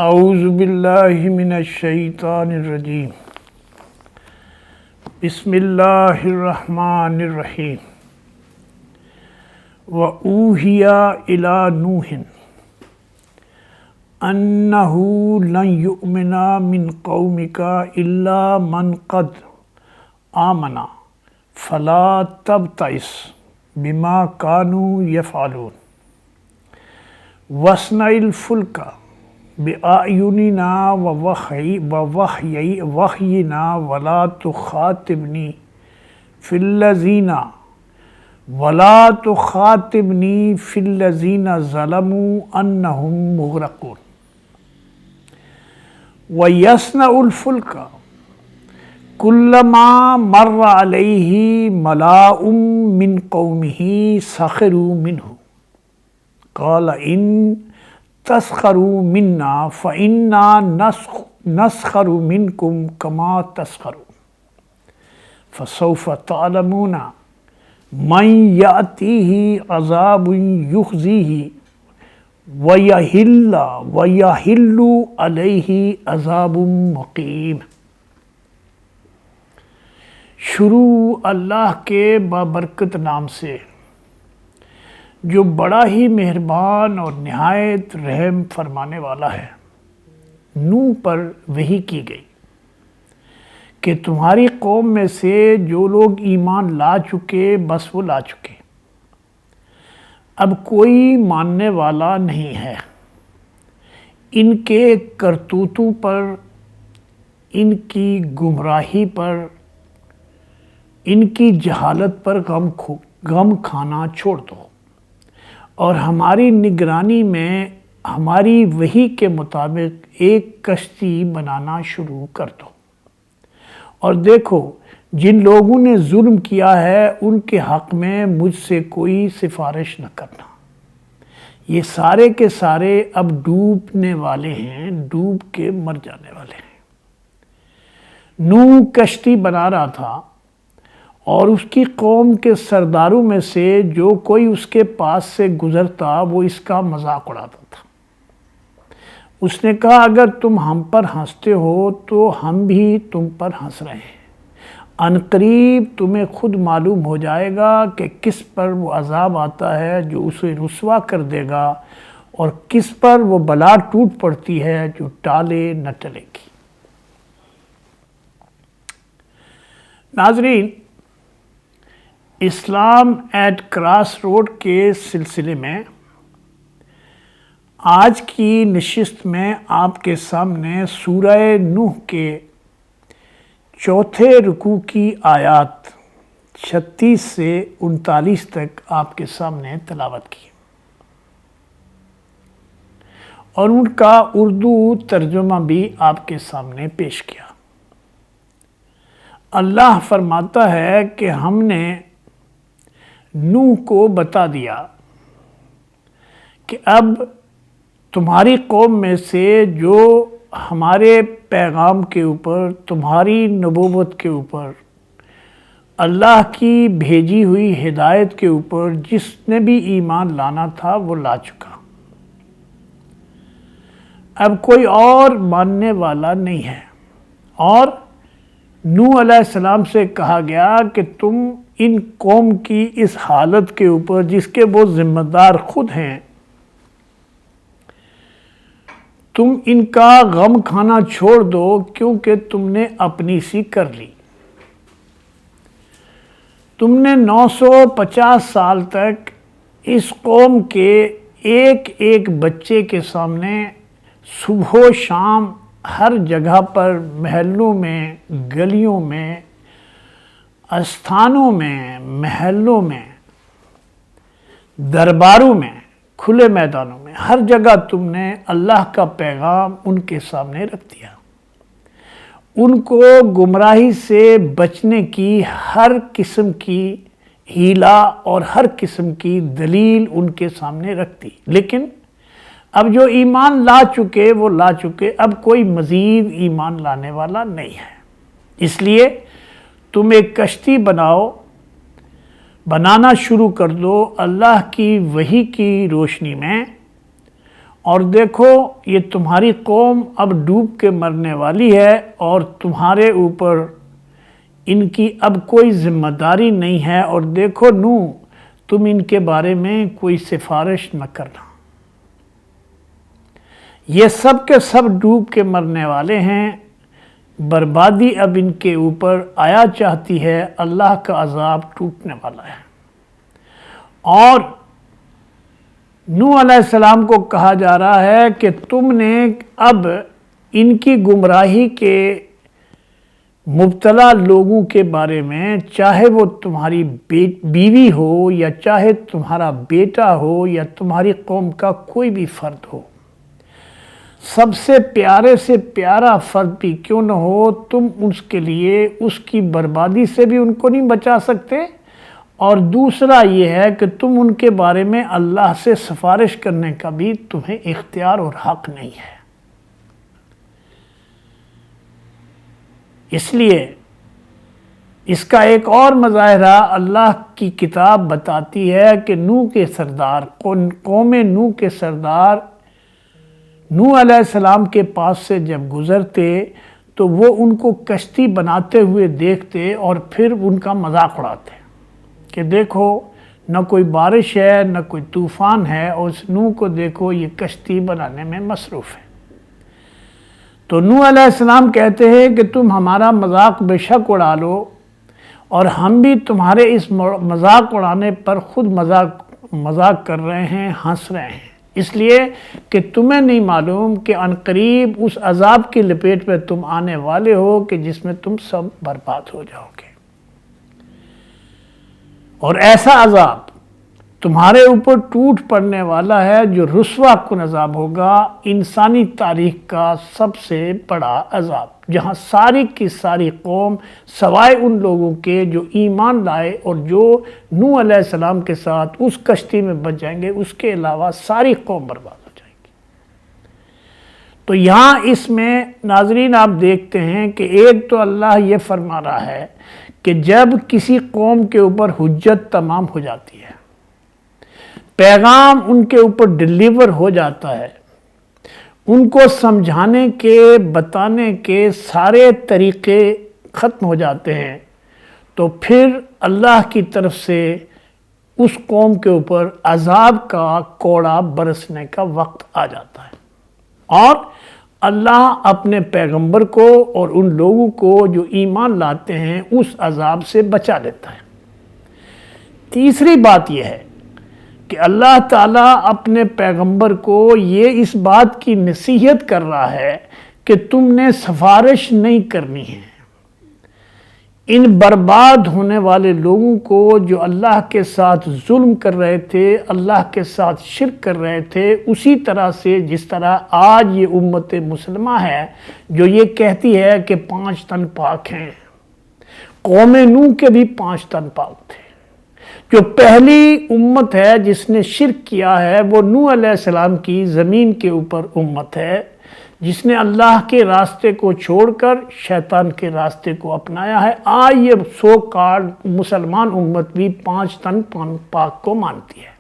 اعوذ باللہ من الشیطان الرجیم بسم اللہ الرحمن الرحیم وَأُوحِيَ إِلَى نُوحٍ أَنَّهُ لَن يُؤْمِنَ مِن قَوْمِكَ إِلَّا مَن قَدْ آمَنَ فَلَا تَبْتَئِسْ بِمَا كَانُوا يَفْعَلُونَ وَاصْنَعِ الْفُلْكَ بِأَعْيُنِنَا وَوَحْيِنَا وَلَا تُخَاطِبْنِي فِي الَّذِينَ ظَلَمُوا أَنَّهُمْ مُغْرَقُونَ وَيَصْنَعُ الْفُلْكَ كُلَّمَا مَرَّ عَلَيْهِ مَلَأٌ مِّن قَوْمِهِ سَخِرُوا مِنْهُ قَالَ إِن تَسْخَرُوا مِنَّا فَإِنَّا نَسْخَرُ مِنْكُمْ كَمَا تَسْخَرُونَ فَسَوْفَ تَعْلَمُونَ مَن يَأْتِيهِ عَذَابٌ يُخْزِيهِ وَيَحِلُّ عَلَيْهِ عَذَابٌ مُقِيمٌ۔ شروع اللہ کے بابرکت نام سے جو بڑا ہی مہربان اور نہایت رحم فرمانے والا ہے۔ نوح پر وحی کی گئی کہ تمہاری قوم میں سے جو لوگ ایمان لا چکے بس وہ لا چکے، اب کوئی ماننے والا نہیں ہے۔ ان کے کرتوتوں پر، ان کی گمراہی پر، ان کی جہالت پر غم کھانا چھوڑ دو اور ہماری نگرانی میں ہماری وحی کے مطابق ایک کشتی بنانا شروع کر دو، اور دیکھو جن لوگوں نے ظلم کیا ہے ان کے حق میں مجھ سے کوئی سفارش نہ کرنا، یہ سارے کے سارے اب ڈوبنے والے ہیں، ڈوب کے مر جانے والے ہیں۔ نوح کشتی بنا رہا تھا اور اس کی قوم کے سرداروں میں سے جو کوئی اس کے پاس سے گزرتا وہ اس کا مذاق اڑاتا تھا۔ اس نے کہا اگر تم ہم پر ہنستے ہو تو ہم بھی تم پر ہنس رہے ہیں، عنقریب تمہیں خود معلوم ہو جائے گا کہ کس پر وہ عذاب آتا ہے جو اسے رسوا کر دے گا اور کس پر وہ بلا ٹوٹ پڑتی ہے جو ٹالے نہ ٹلے گی۔ ناظرین، اسلام ایٹ کراس روڈ کے سلسلے میں آج کی نشست میں آپ کے سامنے سورہ نوح کے چوتھے رکوع کی آیات 36 سے 39 تک آپ کے سامنے تلاوت کی اور ان کا اردو ترجمہ بھی آپ کے سامنے پیش کیا۔ اللہ فرماتا ہے کہ ہم نے نوح کو بتا دیا کہ اب تمہاری قوم میں سے جو ہمارے پیغام کے اوپر، تمہاری نبوت کے اوپر، اللہ کی بھیجی ہوئی ہدایت کے اوپر جس نے بھی ایمان لانا تھا وہ لا چکا، اب کوئی اور ماننے والا نہیں ہے۔ اور نوح علیہ السلام سے کہا گیا کہ تم ان قوم کی اس حالت کے اوپر جس کے وہ ذمہ دار خود ہیں، تم ان کا غم کھانا چھوڑ دو کیونکہ تم نے اپنی سی کر لی۔ تم نے 950 سال تک اس قوم کے ایک ایک بچے کے سامنے صبح و شام ہر جگہ پر، محلوں میں، گلیوں میں، استھانوں میں، محلوں میں، درباروں میں، کھلے میدانوں میں، ہر جگہ تم نے اللہ کا پیغام ان کے سامنے رکھ دیا۔ ان کو گمراہی سے بچنے کی ہر قسم کی ہیلا اور ہر قسم کی دلیل ان کے سامنے رکھ دی، لیکن اب جو ایمان لا چکے وہ لا چکے، اب کوئی مزید ایمان لانے والا نہیں ہے۔ اس لیے تم ایک کشتی بنانا شروع کر دو اللہ کی وحی کی روشنی میں، اور دیکھو یہ تمہاری قوم اب ڈوب کے مرنے والی ہے اور تمہارے اوپر ان کی اب کوئی ذمہ داری نہیں ہے، اور دیکھو نوح تم ان کے بارے میں کوئی سفارش نہ کرنا، یہ سب کے سب ڈوب کے مرنے والے ہیں، بربادی اب ان کے اوپر آیا چاہتی ہے، اللہ کا عذاب ٹوٹنے والا ہے۔ اور نوح علیہ السلام کو کہا جا رہا ہے کہ تم نے اب ان کی گمراہی کے مبتلا لوگوں کے بارے میں، چاہے وہ تمہاری بیوی ہو یا چاہے تمہارا بیٹا ہو یا تمہاری قوم کا کوئی بھی فرد ہو، سب سے پیارے سے پیارا فرد بھی کیوں نہ ہو، تم اس کے لیے اس کی بربادی سے بھی ان کو نہیں بچا سکتے، اور دوسرا یہ ہے کہ تم ان کے بارے میں اللہ سے سفارش کرنے کا بھی تمہیں اختیار اور حق نہیں ہے۔ اس لیے اس کا ایک اور مظاہرہ اللہ کی کتاب بتاتی ہے کہ نوح کے سردار، قوم نوح کے سردار نوح علیہ السلام کے پاس سے جب گزرتے تو وہ ان کو کشتی بناتے ہوئے دیکھتے اور پھر ان کا مذاق اڑاتے کہ دیکھو نہ کوئی بارش ہے نہ کوئی طوفان ہے، اور اس نوح کو دیکھو یہ کشتی بنانے میں مصروف ہے۔ تو نوح علیہ السلام کہتے ہیں کہ تم ہمارا مذاق بے شک اڑا لو، اور ہم بھی تمہارے اس مذاق اڑانے پر خود مذاق کر رہے ہیں، ہنس رہے ہیں، اس لیے کہ تمہیں نہیں معلوم کہ عنقریب اس عذاب کی لپیٹ میں تم آنے والے ہو کہ جس میں تم سب برباد ہو جاؤ گے، اور ایسا عذاب تمہارے اوپر ٹوٹ پڑنے والا ہے جو رسوا کن عذاب ہوگا، انسانی تاریخ کا سب سے بڑا عذاب، جہاں ساری کی ساری قوم سوائے ان لوگوں کے جو ایمان لائے اور جو نوح علیہ السلام کے ساتھ اس کشتی میں بچ جائیں گے، اس کے علاوہ ساری قوم برباد ہو جائے گی۔ تو یہاں اس میں ناظرین آپ دیکھتے ہیں کہ ایک تو اللہ یہ فرما رہا ہے کہ جب کسی قوم کے اوپر حجت تمام ہو جاتی ہے، پیغام ان کے اوپر ڈیلیور ہو جاتا ہے، ان کو سمجھانے کے بتانے کے سارے طریقے ختم ہو جاتے ہیں، تو پھر اللہ کی طرف سے اس قوم کے اوپر عذاب کا کوڑا برسنے کا وقت آ جاتا ہے، اور اللہ اپنے پیغمبر کو اور ان لوگوں کو جو ایمان لاتے ہیں اس عذاب سے بچا لیتا ہے۔ تیسری بات یہ ہے کہ اللہ تعالیٰ اپنے پیغمبر کو یہ اس بات کی نصیحت کر رہا ہے کہ تم نے سفارش نہیں کرنی ہے ان برباد ہونے والے لوگوں کو جو اللہ کے ساتھ ظلم کر رہے تھے، اللہ کے ساتھ شرک کر رہے تھے، اسی طرح سے جس طرح آج یہ امت مسلمہ ہے جو یہ کہتی ہے کہ 5 تن پاک ہیں۔ قوم نوح کے بھی 5 تن پاک تھے۔ جو پہلی امت ہے جس نے شرک کیا ہے وہ نوح علیہ السلام کی زمین کے اوپر امت ہے، جس نے اللہ کے راستے کو چھوڑ کر شیطان کے راستے کو اپنایا ہے۔ آج یہ سو کال مسلمان امت بھی 5 تن پاک کو مانتی ہے۔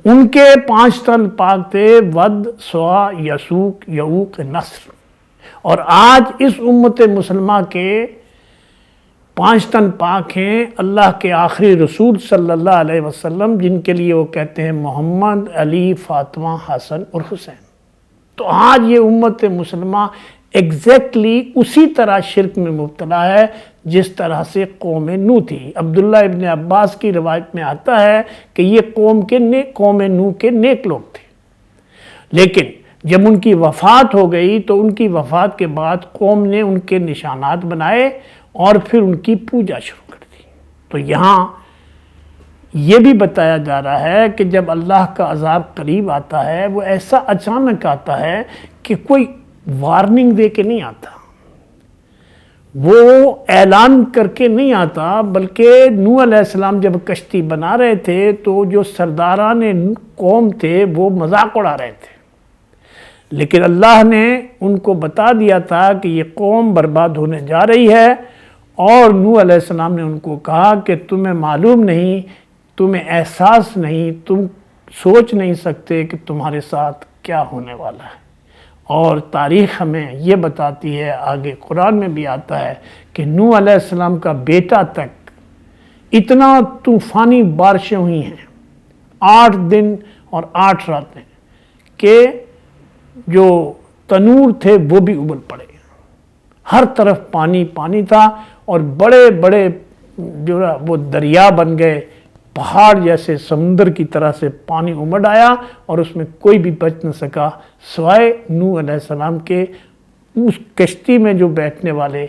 ان کے 5 تن پاک تھے: ود، سوا، یسوک، یعوق، نصر۔ اور آج اس امت مسلمہ کے 5 تن پاک ہیں اللہ کے آخری رسول صلی اللہ علیہ وسلم، جن کے لیے وہ کہتے ہیں محمد، علی، فاطمہ، حسن اور حسین۔ تو آج یہ امت مسلمہ ایگزیکٹلی اسی طرح شرک میں مبتلا ہے جس طرح سے قوم نوح تھی۔ عبداللہ ابن عباس کی روایت میں آتا ہے کہ یہ قوم نوح کے نیک لوگ تھے، لیکن جب ان کی وفات ہو گئی تو ان کی وفات کے بعد قوم نے ان کے نشانات بنائے اور پھر ان کی پوجا شروع کر دی۔ تو یہاں یہ بھی بتایا جا رہا ہے کہ جب اللہ کا عذاب قریب آتا ہے وہ ایسا اچانک آتا ہے کہ کوئی وارننگ دے کے نہیں آتا، وہ اعلان کر کے نہیں آتا، بلکہ نوح علیہ السلام جب کشتی بنا رہے تھے تو جو سرداران قوم تھے وہ مذاق اڑا رہے تھے، لیکن اللہ نے ان کو بتا دیا تھا کہ یہ قوم برباد ہونے جا رہی ہے، اور نوح علیہ السلام نے ان کو کہا کہ تمہیں معلوم نہیں، تمہیں احساس نہیں، تم سوچ نہیں سکتے کہ تمہارے ساتھ کیا ہونے والا ہے۔ اور تاریخ ہمیں یہ بتاتی ہے، آگے قرآن میں بھی آتا ہے کہ نوح علیہ السلام کا بیٹا تک اتنا طوفانی بارشیں ہوئی ہیں، 8 دن اور 8 راتیں، کہ جو تنور تھے وہ بھی ابل پڑے، ہر طرف پانی پانی تھا، اور بڑے بڑے جو وہ دریا بن گئے، پہاڑ جیسے سمندر کی طرح سے پانی امڑ آیا، اور اس میں کوئی بھی بچ نہ سکا سوائے نوح علیہ السلام کے۔ اس کشتی میں جو بیٹھنے والے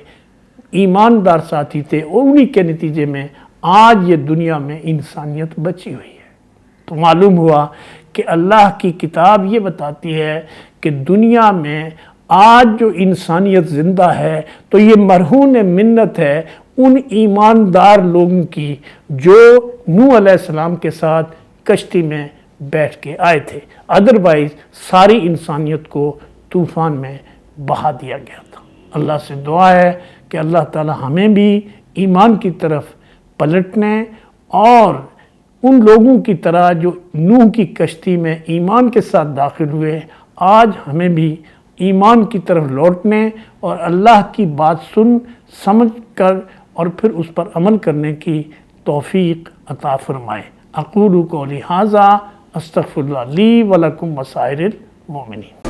ایماندار ساتھی تھے، اور انہی کے نتیجے میں آج یہ دنیا میں انسانیت بچی ہوئی ہے۔ تو معلوم ہوا کہ اللہ کی کتاب یہ بتاتی ہے کہ دنیا میں آج جو انسانیت زندہ ہے تو یہ مرہون منت ہے ان ایماندار لوگوں کی جو نوح علیہ السلام کے ساتھ کشتی میں بیٹھ کے آئے تھے، ادروائز ساری انسانیت کو طوفان میں بہا دیا گیا تھا۔ اللہ سے دعا ہے کہ اللہ تعالی ہمیں بھی ایمان کی طرف پلٹنے اور ان لوگوں کی طرح جو نوح کی کشتی میں ایمان کے ساتھ داخل ہوئے، آج ہمیں بھی ایمان کی طرف لوٹنے اور اللہ کی بات سن سمجھ کر اور پھر اس پر عمل کرنے کی توفیق عطا فرمائے۔ اقول قولی ھذا استغفر اللہ لی ولکم وسائر المؤمنین۔